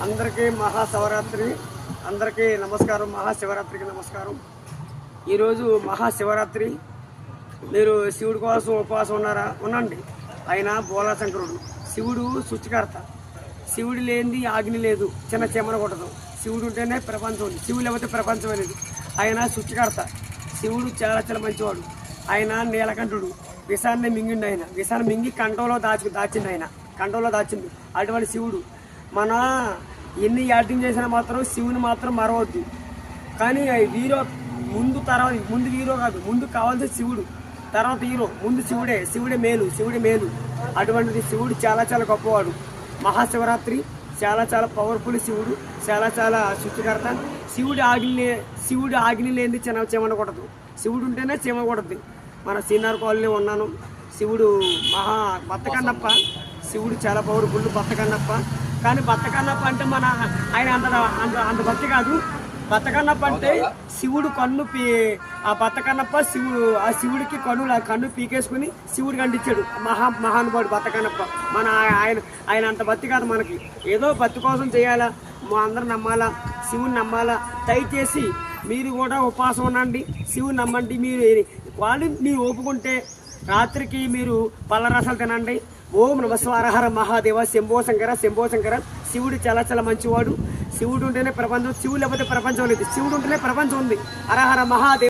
అందరికీ మహాశివరాత్రి, అందరికీ నమస్కారం. మహాశివరాత్రికి నమస్కారం. ఈరోజు మహాశివరాత్రి. మీరు శివుడి కోసం ఉపవాసం ఉన్నారా? ఉండండి. ఆయన బోలాశంకరుడు, శివుడు సృష్టికర్త. శివుడు లేనిది ఆగ్ని లేదు, చిన్న చెమన కొట్టదు. శివుడు ఉంటేనే ప్రపంచం ఉంది, శివుడు లేకపోతే ప్రపంచం అనేది. ఆయన సృష్టికర్త. శివుడు చాలా చాలా మంచివాడు. ఆయన నీలకంఠుడు, విషాన్ని మింగిండు. ఆయన విషాన్ని మింగి కంఠంలో దాచిండు. ఆయన కంఠంలో దాచింది. అటువంటి శివుడు. మన ఎన్ని యాక్టింగ్ చేసినా మాత్రం శివుని మాత్రం మరవద్దు. కానీ హీరో ముందు హీరో కాదు, ముందు కావాల్సిన శివుడు, తర్వాత హీరో. ముందు శివుడే మేలు. అటువంటిది శివుడు చాలా చాలా గొప్పవాడు. మహాశివరాత్రి చాలా చాలా పవర్ఫుల్. శివుడు చాలా చాలా సృష్టికర్త. శివుడు ఆజ్ఞ లేనిది చెమన కొడదు. శివుడు ఉంటేనే చెమ కొడద్ది. మన సీనియర్ కాలనీ ఉన్నాను. శివుడు బత్తకన్నప్ప. శివుడు చాలా పవర్ఫుల్ బత్తకన్నప్ప. కానీ బత్తకన్నప్ప అంటే ఆయన అంత భక్తి కాదు. బత్తకన్నప్ప అంటే శివుడు ఆ బత్తకన్నప్ప శివుడికి కన్ను పీకేసుకుని శివుడికి అంటించాడు. మహానుభావుడు బత్తకన్నప్ప. ఆయన అంత భక్తి కాదు మనకి. ఏదో భక్తి కోసం చేయాలా, అందరూ నమ్మాలా, శివుని నమ్మాలా. దయచేసి మీరు కూడా ఉపవాసం ఉండండి, శివుని నమ్మండి. మీరు ఒప్పుకుంటే రాత్రికి మీరు పళ్ళ రసాలు తినండి. ఓం నమ స్వారహర మహాదేవ శంభో శంకర. శివుడు చాలా చాలా మంచివాడు. శివుడు ఉంటేనే ప్రపంచం, శివుడు లేకపోతే ప్రపంచం లేదు. శివుడు ఉంటేనే ప్రపంచం ఉంది. హరహర మహాదేవ.